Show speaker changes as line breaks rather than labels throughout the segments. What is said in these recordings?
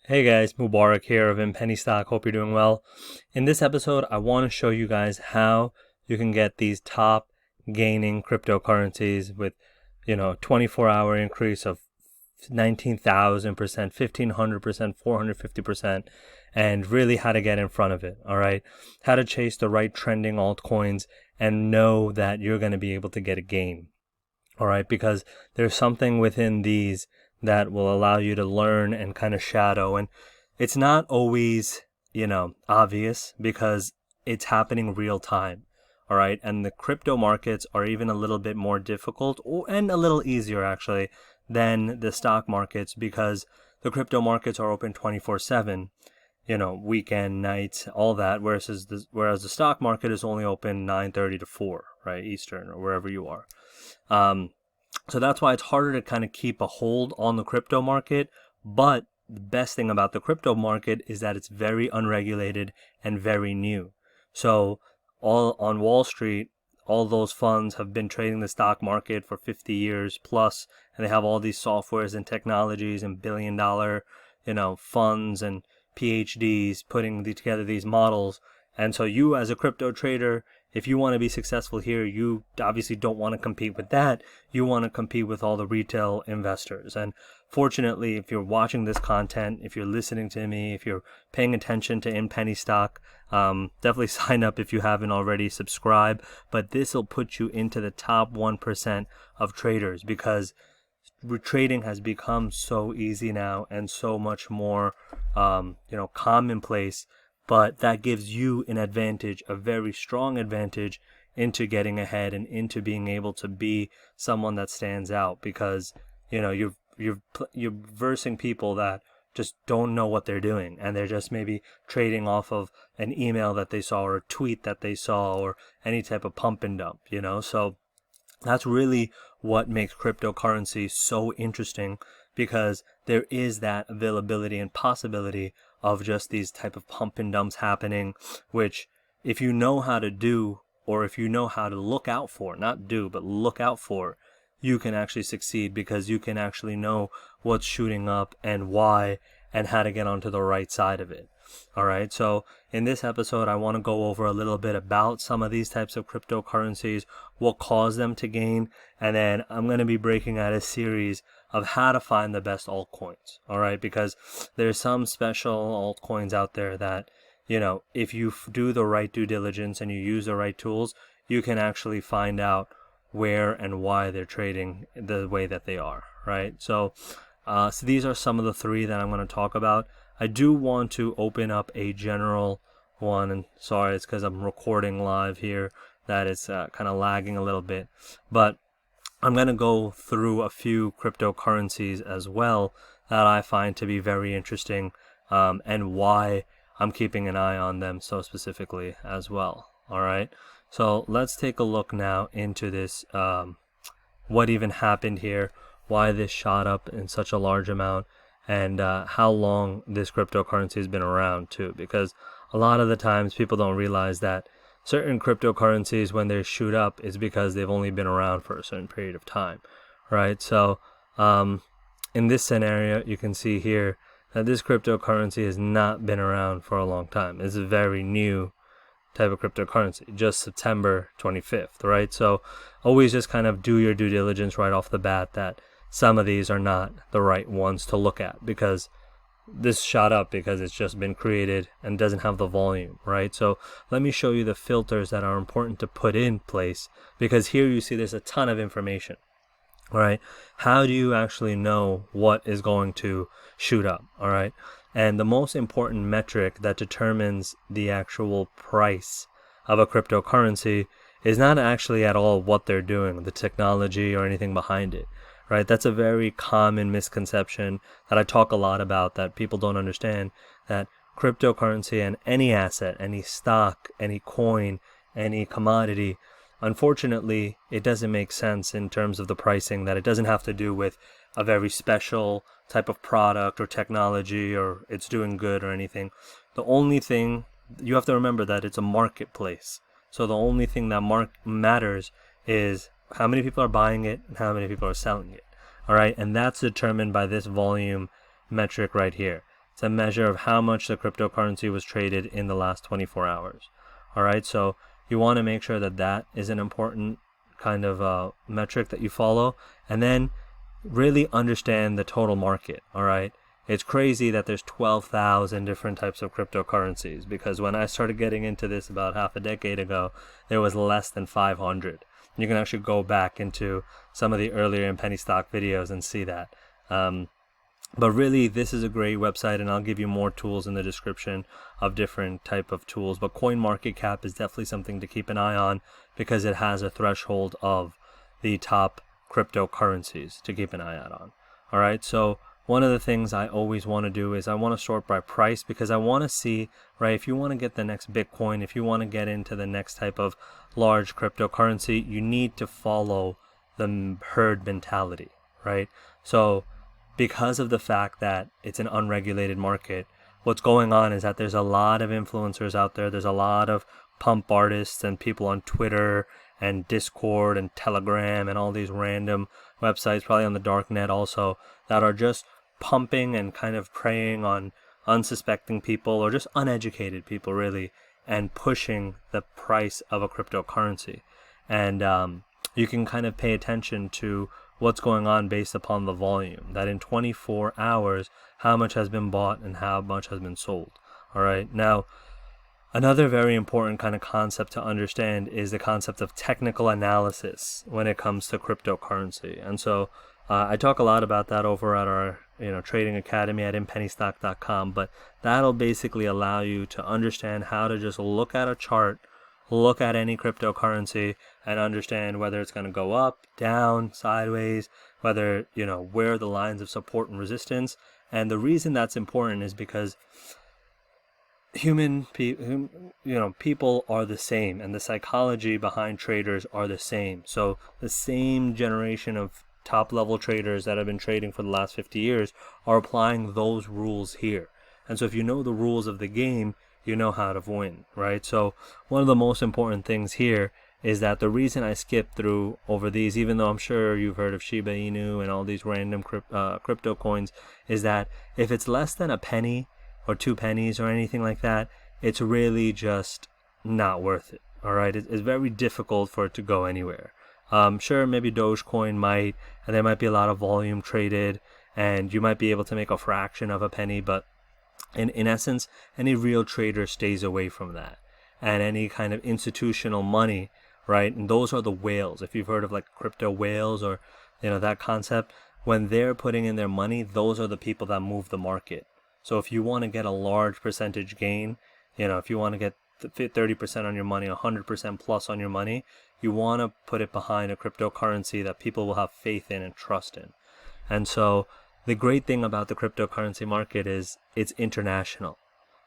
Hey guys, Mubarak here of Penny Stock. Hope you're doing well. In this episode, I want to show you guys how you can get these top gaining cryptocurrencies with, 24-hour increase of 19,000%, 1,500%, 450%, and really how to get in front of it. All right. How to chase the right trending altcoins and know that you're going to be able to get a gain. All right. Because there's something within these that will allow you to learn and kind of shadow. And it's not always, obvious because it's happening real time. All right. And the crypto markets are even a little bit more difficult and a little easier actually than the stock markets because the crypto markets are open 24/7, weekend, nights, all that. Whereas the stock market is only open 9:30 to 4, right? Eastern or wherever you are. So that's why it's harder to kind of keep a hold on the crypto market. But the best thing about the crypto market is that it's very unregulated and very new. So all on Wall Street, all those funds have been trading the stock market for 50 years plus, and they have all these softwares and technologies and billion-dollar, funds and PhDs putting together these models. And so you as a crypto trader, if you want to be successful here, you obviously don't want to compete with that. You want to compete with all the retail investors. And fortunately, if you're watching this content, if you're listening to me, if you're paying attention to In Penny Stock, definitely sign up if you haven't already, subscribe. But this will put you into the top 1% of traders because trading has become so easy now and so much more, commonplace. But that gives you an advantage, a very strong advantage into getting ahead and into being able to be someone that stands out because, you're versing people that just don't know what they're doing and they're just maybe trading off of an email that they saw or a tweet that they saw or any type of pump and dump, So that's really what makes cryptocurrency so interesting because there is that availability and possibility of just these type of pump and dumps happening, which if you know how to do, or if you know how to look out for, not do, but look out for, you can actually succeed because you can actually know what's shooting up and why and how to get onto the right side of it. All right. So in this episode, I want to go over a little bit about some of these types of cryptocurrencies, what caused them to gain, and then I'm going to be breaking out a series of how to find the best altcoins. All right. Because there's some special altcoins out there that, if you do the right due diligence and you use the right tools, you can actually find out where and why they're trading the way that they are. Right. So these are some of the three that I'm going to talk about. I do want to open up a general one, and sorry, it's because I'm recording live here that it's kind of lagging a little bit. But I'm going to go through a few cryptocurrencies as well that I find to be very interesting and why I'm keeping an eye on them so specifically as well. All right, so let's take a look now into this, what even happened here, why this shot up in such a large amount, and how long this cryptocurrency has been around too, because a lot of the times people don't realize that certain cryptocurrencies, when they shoot up, is because they've only been around for a certain period of time, right? So in this scenario, you can see here that this cryptocurrency has not been around for a long time. It's a very new type of cryptocurrency, just September 25th, right? So always just kind of do your due diligence right off the bat that some of these are not the right ones to look at because this shot up because it's just been created and doesn't have the volume, right? So let me show you the filters that are important to put in place because here you see there's a ton of information, all right? How do you actually know what is going to shoot up, all right? And the most important metric that determines the actual price of a cryptocurrency is not actually at all what they're doing, the technology or anything behind it. Right, that's a very common misconception that I talk a lot about that people don't understand, that cryptocurrency and any asset, any stock, any coin, any commodity, unfortunately, it doesn't make sense in terms of the pricing, that it doesn't have to do with a very special type of product or technology or it's doing good or anything. The only thing, you have to remember that it's a marketplace. So the only thing that matters is how many people are buying it and how many people are selling it. All right. And that's determined by this volume metric right here. It's a measure of how much the cryptocurrency was traded in the last 24 hours. All right, so you want to make sure that that is an important kind of metric that you follow, and then really understand the total market. All right, it's crazy that there's 12,000 different types of cryptocurrencies, because when I started getting into this about half a decade ago, there was less than 500. You can actually go back into some of the earlier in penny stock videos and see that. But really, this is a great website, and I'll give you more tools in the description of different type of tools. But CoinMarketCap is definitely something to keep an eye on, because it has a threshold of the top cryptocurrencies to keep an eye out on. All right, so one of the things I always want to do is I want to sort by price, because I want to see, right, if you want to get the next Bitcoin, if you want to get into the next type of large cryptocurrency, you need to follow the herd mentality, right? So because of the fact that it's an unregulated market, what's going on is that there's a lot of influencers out there. There's a lot of pump artists and people on Twitter and Discord and Telegram and all these random websites, probably on the dark net also, that are just pumping and kind of preying on unsuspecting people or just uneducated people, really, and pushing the price of a cryptocurrency. And you can kind of pay attention to what's going on based upon the volume, that in 24 hours, how much has been bought and how much has been sold. All right. Now, another very important kind of concept to understand is the concept of technical analysis when it comes to cryptocurrency. And so I talk a lot about that over at our trading academy at inpennystock.com, but that'll basically allow you to understand how to just look at a chart, look at any cryptocurrency, and understand whether it's going to go up, down, sideways, whether, where are the lines of support and resistance. And the reason that's important is because people are the same, and the psychology behind traders are the same. So the same generation of top level traders that have been trading for the last 50 years are applying those rules here. And so if you know the rules of the game, you know how to win, right? So one of the most important things here is that the reason I skipped through over these, even though I'm sure you've heard of Shiba Inu and all these random crypto coins, is that if it's less than a penny or 2 pennies or anything like that, it's really just not worth it. All right, it's very difficult for it to go anywhere. Sure, maybe Dogecoin might, and there might be a lot of volume traded, and you might be able to make a fraction of a penny, but in essence, any real trader stays away from that. And any kind of institutional money, right? And those are the whales. If you've heard of like crypto whales or, that concept, when they're putting in their money, those are the people that move the market. So if you want to get a large percentage gain, if you want to get 30% on your money, 100% plus on your money, you want to put it behind a cryptocurrency that people will have faith in and trust in. And so the great thing about the cryptocurrency market is it's international.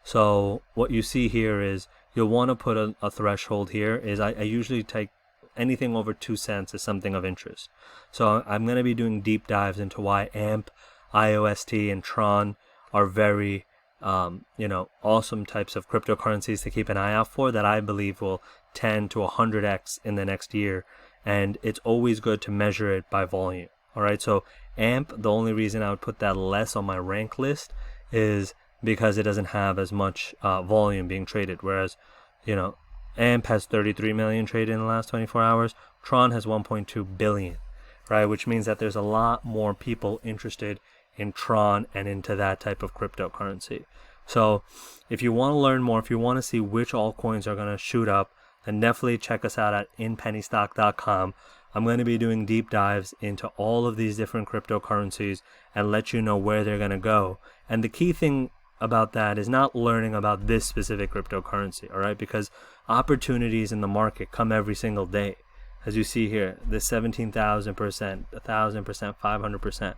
So what you see here is you'll want to put a threshold here. Is I usually take anything over 2 cents is something of interest. So I'm going to be doing deep dives into why AMP, IOST, and Tron are very awesome types of cryptocurrencies to keep an eye out for, that I believe will 10 to 100x in the next year. And it's always good to measure it by volume. All right, so AMP, the only reason I would put that less on my rank list is because it doesn't have as much volume being traded. Whereas, AMP has 33 million traded in the last 24 hours. Tron has 1.2 billion, right? Which means that there's a lot more people interested in Tron and into that type of cryptocurrency. So if you want to learn more, if you want to see which altcoins are going to shoot up, then definitely check us out at inpennystock.com. I'm going to be doing deep dives into all of these different cryptocurrencies and let you know where they're going to go. And the key thing about that is not learning about this specific cryptocurrency, all right? Because opportunities in the market come every single day. As you see here, the 17,000%, 1,000%, 500%.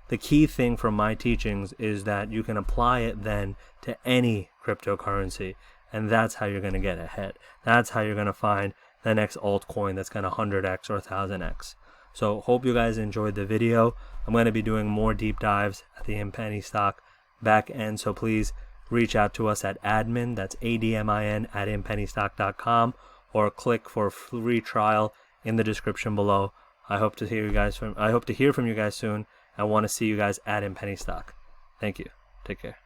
The key thing from my teachings is that you can apply it then to any cryptocurrency, and that's how you're going to get ahead. That's how you're going to find the next altcoin that's going to 100x or 1,000x. So hope you guys enjoyed the video. I'm going to be doing more deep dives at the Penny Stock back end, so please reach out to us at admin, that's ADMIN, at inpennystock.com, or click for a free trial in the description below. I hope to hear from you guys soon. I want to see you guys at Penny Stock. Thank you. Take care.